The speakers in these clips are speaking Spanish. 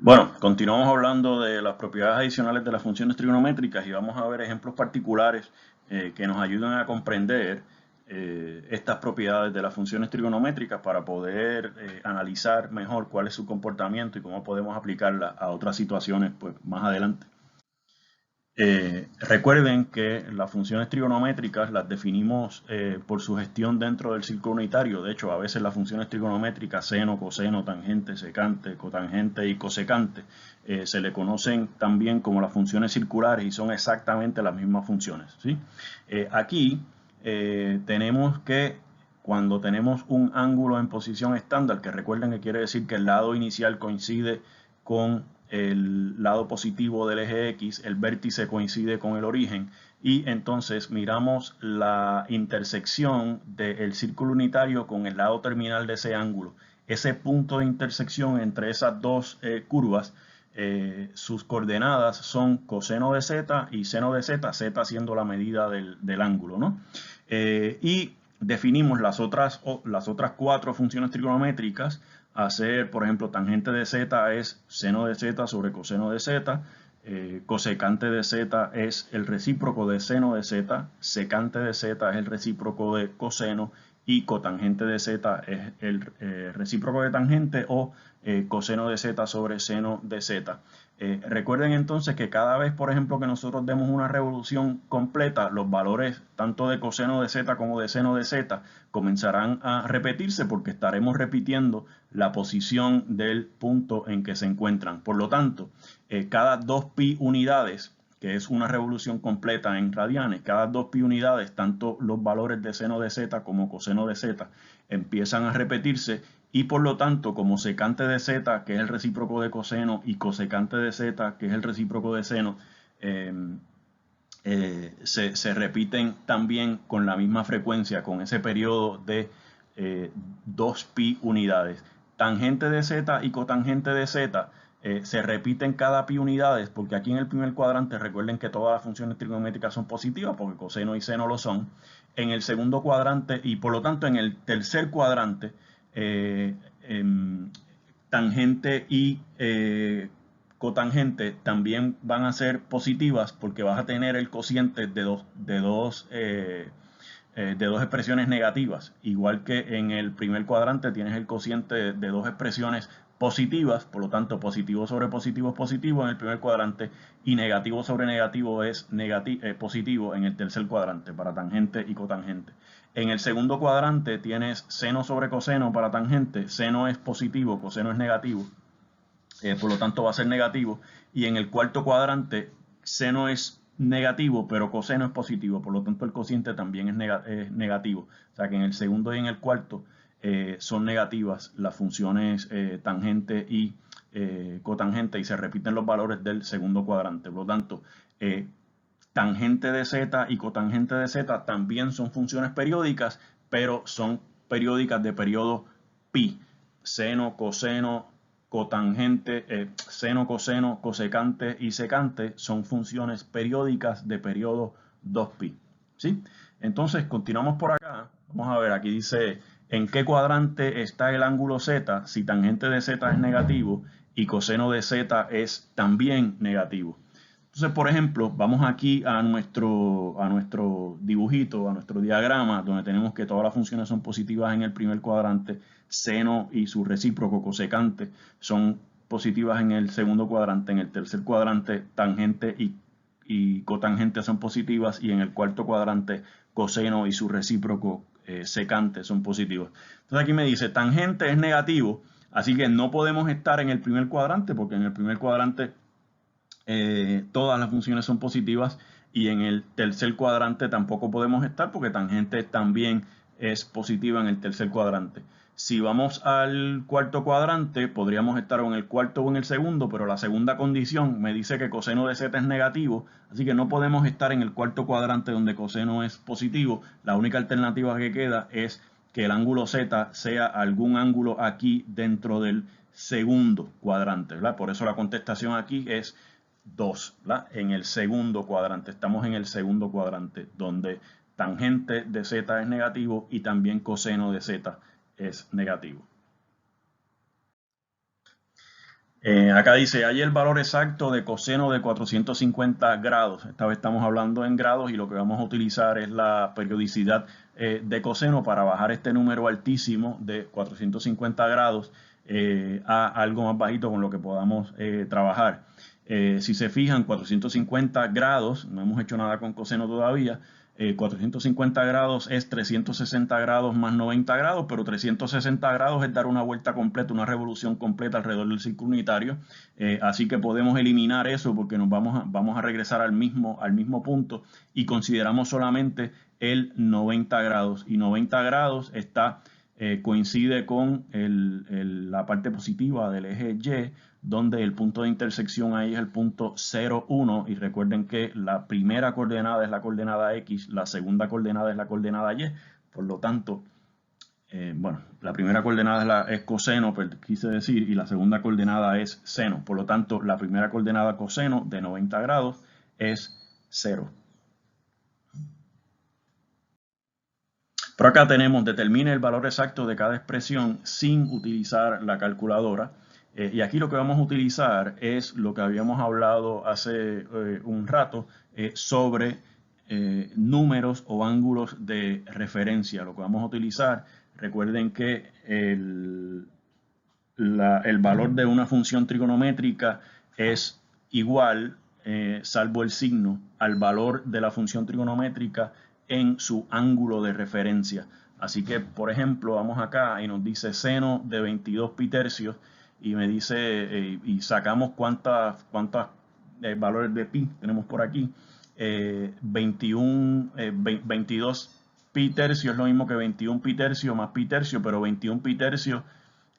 Bueno, continuamos hablando de las propiedades adicionales de las funciones trigonométricas y vamos a ver ejemplos particulares que nos ayudan a comprender estas propiedades de las funciones trigonométricas para poder analizar mejor cuál es su comportamiento y cómo podemos aplicarla a otras situaciones pues, más adelante. Recuerden que las funciones trigonométricas las definimos por su gestión dentro del círculo unitario. De hecho, a veces las funciones trigonométricas, seno, coseno, tangente, secante, cotangente y cosecante, se le conocen también como las funciones circulares y son exactamente las mismas funciones, ¿sí? Aquí tenemos que cuando tenemos un ángulo en posición estándar, que recuerden que quiere decir que el lado inicial coincide con el lado positivo del eje X, el vértice coincide con el origen y entonces miramos la intersección del círculo unitario con el lado terminal de ese ángulo. Ese punto de intersección entre esas dos curvas, sus coordenadas son coseno de z y seno de z, z siendo la medida del ángulo, ¿no? Y definimos las otras cuatro funciones trigonométricas a ser, por ejemplo, tangente de z es seno de z sobre coseno de z, cosecante de z es el recíproco de seno de z, secante de z es el recíproco de coseno y cotangente de z es el recíproco de tangente o coseno de z sobre seno de z. Recuerden entonces que cada vez, por ejemplo, que nosotros demos una revolución completa, los valores tanto de coseno de z como de seno de z comenzarán a repetirse porque estaremos repitiendo la posición del punto en que se encuentran. Por lo tanto, cada 2pi unidades, que es una revolución completa en radianes, cada 2pi unidades, tanto los valores de seno de z como coseno de z empiezan a repetirse y por lo tanto, como secante de z, que es el recíproco de coseno, y cosecante de z, que es el recíproco de seno, se repiten también con la misma frecuencia, con ese periodo de 2pi unidades. Tangente de z y cotangente de z se repiten cada pi unidades, porque aquí en el primer cuadrante recuerden que todas las funciones trigonométricas son positivas, porque coseno y seno lo son. En el segundo cuadrante y por lo tanto en el tercer cuadrante, eh, tangente y cotangente también van a ser positivas porque vas a tener el cociente de dos expresiones negativas. Igual que en el primer cuadrante tienes el cociente de dos expresiones positivas, por lo tanto positivo sobre positivo es positivo en el primer cuadrante y negativo sobre negativo es positivo en el tercer cuadrante para tangente y cotangente. En el segundo cuadrante tienes seno sobre coseno para tangente, seno es positivo, coseno es negativo, por lo tanto va a ser negativo. Y en el cuarto cuadrante, seno es negativo, pero coseno es positivo, por lo tanto el cociente también es negativo. O sea que en el segundo y en el cuarto son negativas las funciones tangente y cotangente y se repiten los valores del segundo cuadrante. Por lo tanto, tangente de z y cotangente de z también son funciones periódicas, pero son periódicas de periodo pi. Seno, coseno, cotangente, seno, coseno, cosecante y secante son funciones periódicas de periodo 2pi. ¿Sí? Entonces, continuamos por acá. Vamos a ver, aquí dice en qué cuadrante está el ángulo z si tangente de z es negativo y coseno de z es también negativo. Entonces, por ejemplo, vamos aquí a nuestro dibujito, a nuestro diagrama, donde tenemos que todas las funciones son positivas en el primer cuadrante, seno y su recíproco cosecante son positivas en el segundo cuadrante, en el tercer cuadrante tangente y cotangente son positivas y en el cuarto cuadrante coseno y su recíproco secante son positivos. Entonces aquí me dice tangente es negativo, así que no podemos estar en el primer cuadrante porque en el primer cuadrante todas las funciones son positivas y en el tercer cuadrante tampoco podemos estar porque tangente también es positiva en el tercer cuadrante. Si vamos al cuarto cuadrante, podríamos estar en el cuarto o en el segundo, pero la segunda condición me dice que coseno de z es negativo, así que no podemos estar en el cuarto cuadrante donde coseno es positivo. La única alternativa que queda es que el ángulo z sea algún ángulo aquí dentro del segundo cuadrante, ¿verdad? Por eso la contestación aquí es 2, ¿verdad? En el segundo cuadrante, estamos en el segundo cuadrante, donde tangente de z es negativo y también coseno de z es negativo. Acá dice, hay el valor exacto de coseno de 450 grados. Esta vez estamos hablando en grados y lo que vamos a utilizar es la periodicidad de coseno para bajar este número altísimo de 450 grados a algo más bajito con lo que podamos trabajar. Si se fijan, 450 grados, no hemos hecho nada con coseno todavía, 450 grados es 360 grados más 90 grados, pero 360 grados es dar una vuelta completa, una revolución completa alrededor del círculo unitario. Así que podemos eliminar eso porque nos vamos a regresar al mismo punto y consideramos solamente el 90 grados. Y 90 grados coincide con la parte positiva del eje Y, donde el punto de intersección ahí es el punto 0,1 y recuerden que la primera coordenada es la coordenada X, la segunda coordenada es la coordenada Y, por lo tanto, bueno, la primera coordenada es coseno, pero quise decir, y la segunda coordenada es seno, por lo tanto, la primera coordenada coseno de 90 grados es 0. Por acá tenemos, determine el valor exacto de cada expresión sin utilizar la calculadora. Y aquí lo que vamos a utilizar es lo que habíamos hablado hace un rato sobre números o ángulos de referencia. Lo que vamos a utilizar, recuerden que el valor de una función trigonométrica es igual, salvo el signo, al valor de la función trigonométrica en su ángulo de referencia. Así que, por ejemplo, vamos acá y nos dice seno de 22 pi tercios y me dice, y sacamos cuántos valores de pi tenemos por aquí. 22 pi tercios es lo mismo que 21 pi tercio más pi tercio, pero 21 pi tercio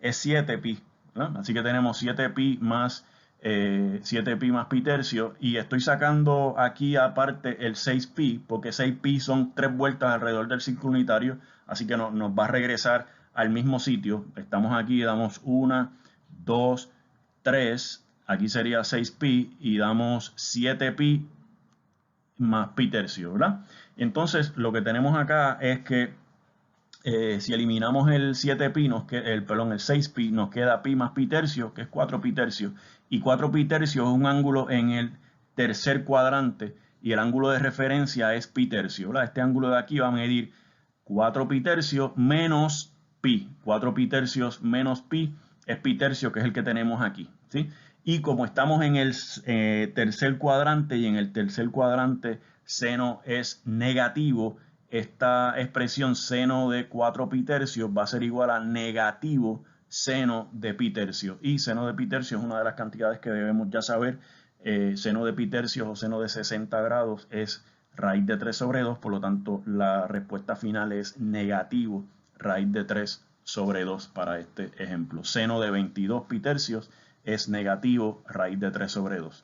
es 7 pi, ¿no? Así que tenemos 7 pi más 7 pi más pi tercio y estoy sacando aquí aparte el 6 pi porque 6 pi son 3 vueltas alrededor del círculo unitario, así que nos va a regresar al mismo sitio. Estamos aquí, damos 1, 2, 3, aquí sería 6 pi y damos 7 pi más pi tercio, ¿verdad? Entonces lo que tenemos acá es que si eliminamos el 7pi, el 6pi, nos queda pi más pi tercio, que es 4 pi tercio. Y 4 pi tercio es un ángulo en el tercer cuadrante y el ángulo de referencia es pi tercio, ¿verdad? Este ángulo de aquí va a medir 4 pi tercio menos pi. 4 pi tercios menos pi es pi tercio, que es el que tenemos aquí, ¿sí? Y como estamos en el tercer cuadrante y en el tercer cuadrante seno es negativo, esta expresión seno de 4 pi tercios va a ser igual a negativo seno de pi tercio. Y seno de pi tercio es una de las cantidades que debemos ya saber. Seno de pi tercios o seno de 60 grados es raíz de 3 sobre 2, por lo tanto la respuesta final es negativo raíz de 3 sobre 2 para este ejemplo. Seno de 22 pi tercios es negativo raíz de 3 sobre 2.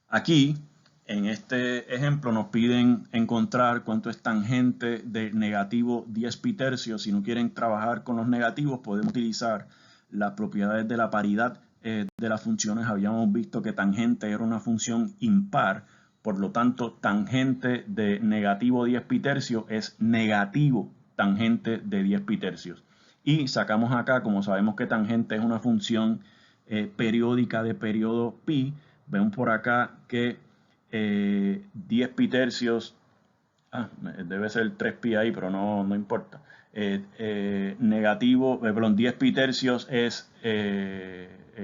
Aquí, en este ejemplo, nos piden encontrar cuánto es tangente de negativo 10 pi tercios. Si no quieren trabajar con los negativos, podemos utilizar las propiedades de la paridad de las funciones. Habíamos visto que tangente era una función impar, por lo tanto, tangente de negativo 10 pi tercios es negativo tangente de 10 pi tercios. Y sacamos acá, como sabemos que tangente es una función periódica de periodo pi, ven por acá que 10 pi tercios, debe ser 3 pi ahí, pero no importa. Perdón, 10 pi tercios es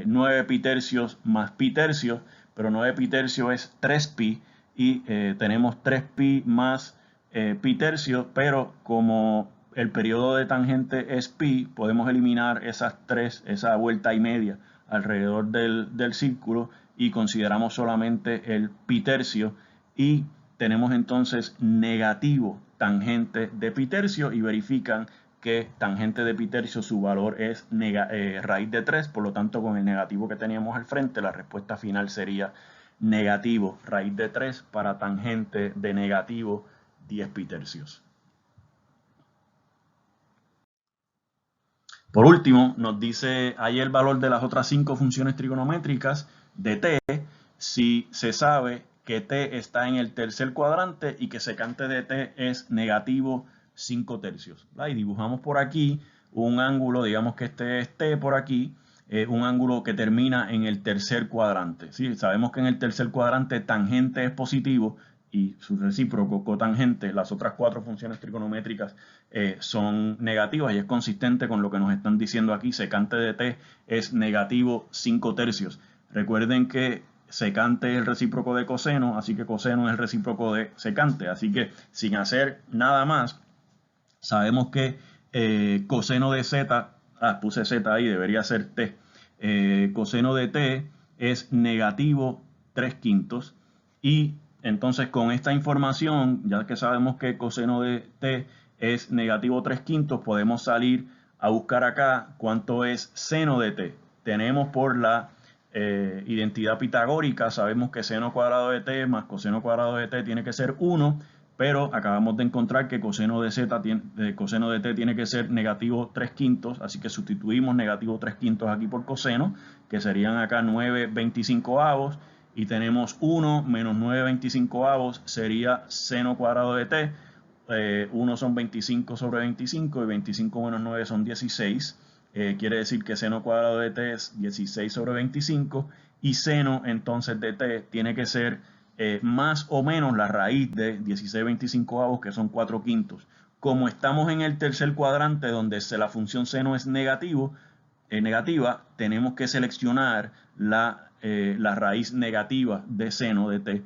9 pi tercios más pi tercios, pero 9 pi tercios es 3 pi y tenemos 3 pi más pi tercios, pero como el periodo de tangente es pi, podemos eliminar esa vuelta y media alrededor del círculo y consideramos solamente el pi tercio y tenemos entonces negativo tangente de pi tercio y verifican que tangente de pi tercio su valor es raíz de 3, por lo tanto con el negativo que teníamos al frente la respuesta final sería negativo raíz de 3 para tangente de negativo 10 pi tercios. Por último, nos dice ahí el valor de las otras 5 funciones trigonométricas de t si se sabe que t está en el tercer cuadrante y que secante de t es negativo 5 tercios. Y dibujamos por aquí un ángulo, digamos que este es T por aquí, un ángulo que termina en el tercer cuadrante. ¿Sí? Sabemos que en el tercer cuadrante tangente es positivo y su recíproco cotangente, las otras cuatro funciones trigonométricas son negativas y es consistente con lo que nos están diciendo aquí. Secante de T es negativo 5/3. Recuerden que secante es el recíproco de coseno, así que coseno es el recíproco de secante. Así que sin hacer nada más, sabemos que coseno de z, puse z ahí, debería ser t, coseno de t es negativo 3/5 y entonces con esta información, ya que sabemos que coseno de t es negativo 3/5, podemos salir a buscar acá cuánto es seno de t. Tenemos por la identidad pitagórica, sabemos que seno cuadrado de t más coseno cuadrado de t tiene que ser 1, pero acabamos de encontrar que coseno de t tiene que ser negativo 3/5, así que sustituimos negativo 3/5 aquí por coseno, que serían acá 9/25, y tenemos 1 menos 9/25 sería seno cuadrado de t. 1 son 25 sobre 25 y 25 menos 9 son 16. Quiere decir que seno cuadrado de t es 16 sobre 25 y seno entonces de t tiene que ser más o menos la raíz de 16/25, que son 4/5. Como estamos en el tercer cuadrante donde la función seno es negativa, tenemos que seleccionar la raíz negativa de seno de t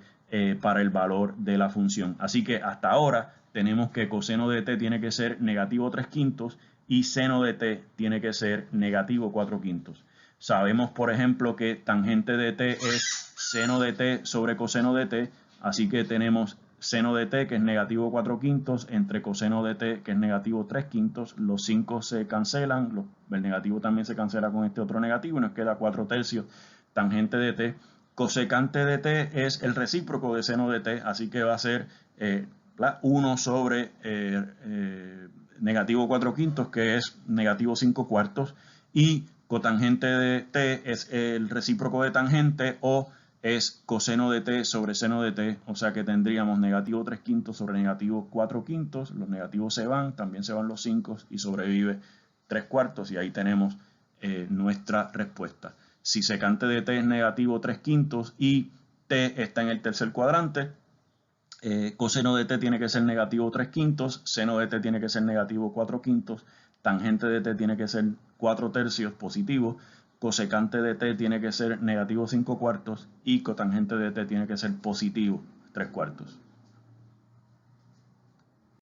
para el valor de la función. Así que hasta ahora tenemos que coseno de t tiene que ser negativo 3/5 y seno de t tiene que ser negativo 4/5. Sabemos, por ejemplo, que tangente de t es seno de t sobre coseno de t, así que tenemos seno de t, que es negativo 4/5, entre coseno de t, que es negativo 3/5. Los 5 se cancelan, el negativo también se cancela con este otro negativo y nos queda 4/3 tangente de t. Cosecante de t es el recíproco de seno de t, así que va a ser 1 sobre negativo 4/5, que es negativo 5/4, y cotangente de t es el recíproco de tangente o es coseno de t sobre seno de t, o sea que tendríamos negativo 3/5 sobre negativo 4/5, los negativos se van, también se van los 5 y sobrevive 3/4 y ahí tenemos nuestra respuesta. Si secante de t es negativo 3/5 y t está en el tercer cuadrante, coseno de t tiene que ser negativo 3/5, seno de t tiene que ser negativo 4/5, tangente de t tiene que ser 4/3 positivo, cosecante de t tiene que ser negativo 5/4 y cotangente de t tiene que ser positivo 3/4.